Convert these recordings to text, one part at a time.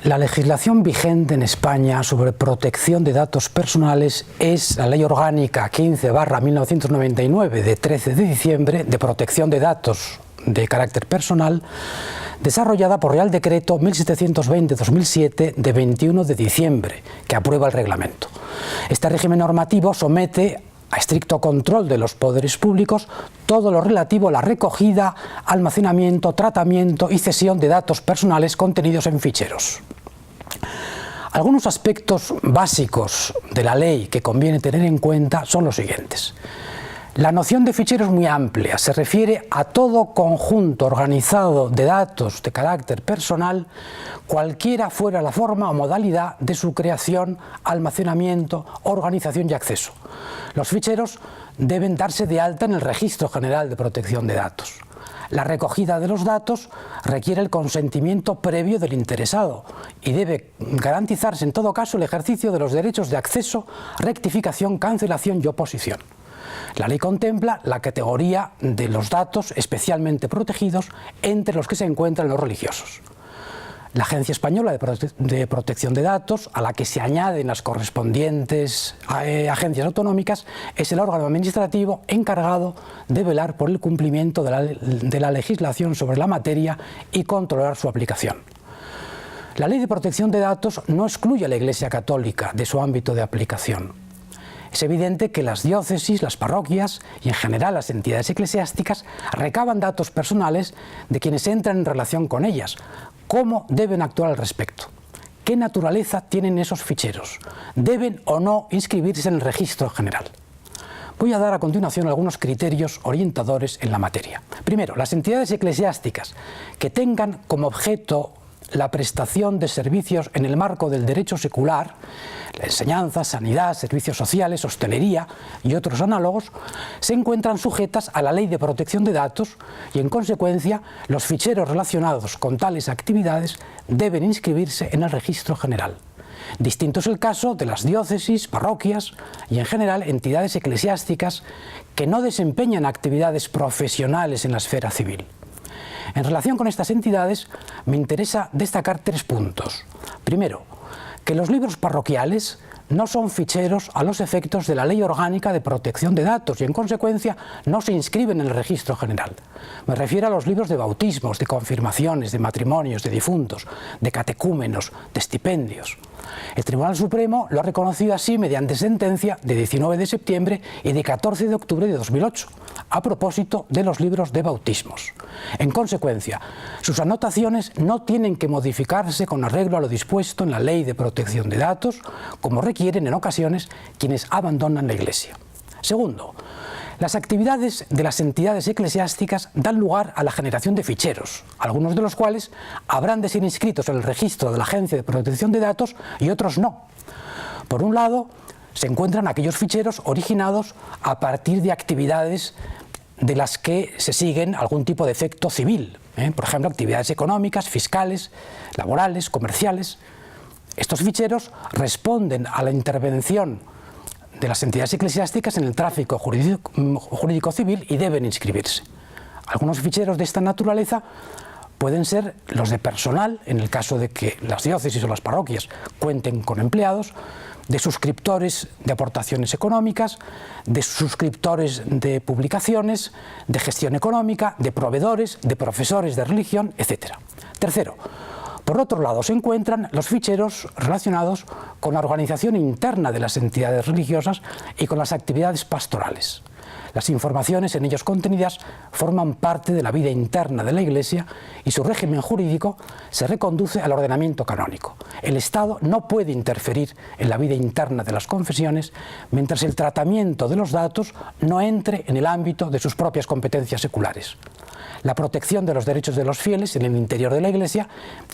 La legislación vigente en España sobre protección de datos personales es la Ley Orgánica 15/1999 de 13 de diciembre de protección de datos de carácter personal, desarrollada por Real Decreto 1720/2007 de 21 de diciembre, que aprueba el reglamento. Este régimen normativo somete a estricto control de los poderes públicos todo lo relativo a la recogida, almacenamiento, tratamiento y cesión de datos personales contenidos en ficheros. Algunos aspectos básicos de la ley que conviene tener en cuenta son los siguientes. La noción de fichero es muy amplia, se refiere a todo conjunto organizado de datos de carácter personal, cualquiera fuera la forma o modalidad de su creación, almacenamiento, organización y acceso. Los ficheros deben darse de alta en el Registro General de Protección de Datos. La recogida de los datos requiere el consentimiento previo del interesado y debe garantizarse en todo caso el ejercicio de los derechos de acceso, rectificación, cancelación y oposición. La ley contempla la categoría de los datos especialmente protegidos, entre los que se encuentran los religiosos. La Agencia Española de Protección de Datos, a la que se añaden las correspondientes agencias autonómicas, es el órgano administrativo encargado de velar por el cumplimiento de la legislación sobre la materia y controlar su aplicación. La Ley de Protección de Datos no excluye a la Iglesia Católica de su ámbito de aplicación. Es evidente que las diócesis, las parroquias y en general las entidades eclesiásticas recaban datos personales de quienes entran en relación con ellas. ¿Cómo deben actuar al respecto? ¿Qué naturaleza tienen esos ficheros? ¿Deben o no inscribirse en el registro general? Voy a dar a continuación algunos criterios orientadores en la materia. Primero, las entidades eclesiásticas que tengan como objeto la prestación de servicios en el marco del derecho secular, la enseñanza, sanidad, servicios sociales, hostelería y otros análogos, se encuentran sujetas a la Ley de Protección de Datos y, en consecuencia, los ficheros relacionados con tales actividades deben inscribirse en el registro general. Distinto es el caso de las diócesis, parroquias y, en general, entidades eclesiásticas que no desempeñan actividades profesionales en la esfera civil. En relación con estas entidades, me interesa destacar 3 puntos. Primero, que los libros parroquiales no son ficheros a los efectos de la Ley Orgánica de Protección de Datos y, en consecuencia, no se inscriben en el registro general. Me refiero a los libros de bautismos, de confirmaciones, de matrimonios, de difuntos, de catecúmenos, de estipendios. El Tribunal Supremo lo ha reconocido así mediante sentencia de 19 de septiembre y de 14 de octubre de 2008, a propósito de los libros de bautismos. En consecuencia, sus anotaciones no tienen que modificarse con arreglo a lo dispuesto en la Ley de Protección de Datos, como requieren en ocasiones quienes abandonan la Iglesia. Segundo, las actividades de las entidades eclesiásticas dan lugar a la generación de ficheros, algunos de los cuales habrán de ser inscritos en el registro de la Agencia de Protección de Datos y otros no. Por un lado, se encuentran aquellos ficheros originados a partir de actividades de las que se siguen algún tipo de efecto civil, por ejemplo, actividades económicas, fiscales, laborales, comerciales. Estos ficheros responden a la intervención de las entidades eclesiásticas en el tráfico jurídico civil y deben inscribirse. Algunos ficheros de esta naturaleza pueden ser los de personal, en el caso de que las diócesis o las parroquias cuenten con empleados, de suscriptores de aportaciones económicas, de suscriptores de publicaciones, de gestión económica, de proveedores, de profesores de religión, etc. Tercero, por otro lado, se encuentran los ficheros relacionados con la organización interna de las entidades religiosas y con las actividades pastorales. Las informaciones en ellos contenidas forman parte de la vida interna de la Iglesia y su régimen jurídico se reconduce al ordenamiento canónico. El Estado no puede interferir en la vida interna de las confesiones mientras el tratamiento de los datos no entre en el ámbito de sus propias competencias seculares. La protección de los derechos de los fieles en el interior de la Iglesia,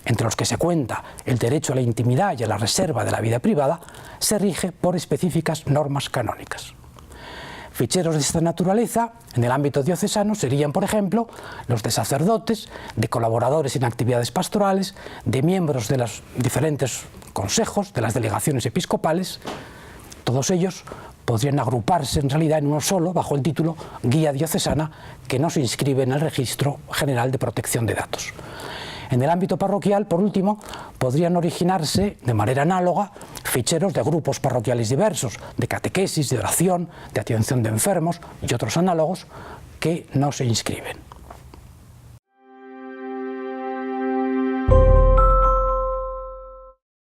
entre los que se cuenta el derecho a la intimidad y a la reserva de la vida privada, se rige por específicas normas canónicas. Ficheros de esta naturaleza, en el ámbito diocesano, serían, por ejemplo, los de sacerdotes, de colaboradores en actividades pastorales, de miembros de los diferentes consejos, de las delegaciones episcopales. Todos ellos podrían agruparse en realidad en uno solo, bajo el título Guía Diocesana, que no se inscribe en el Registro General de Protección de Datos. En el ámbito parroquial, por último, podrían originarse de manera análoga ficheros de grupos parroquiales diversos, de catequesis, de oración, de atención de enfermos y otros análogos que no se inscriben.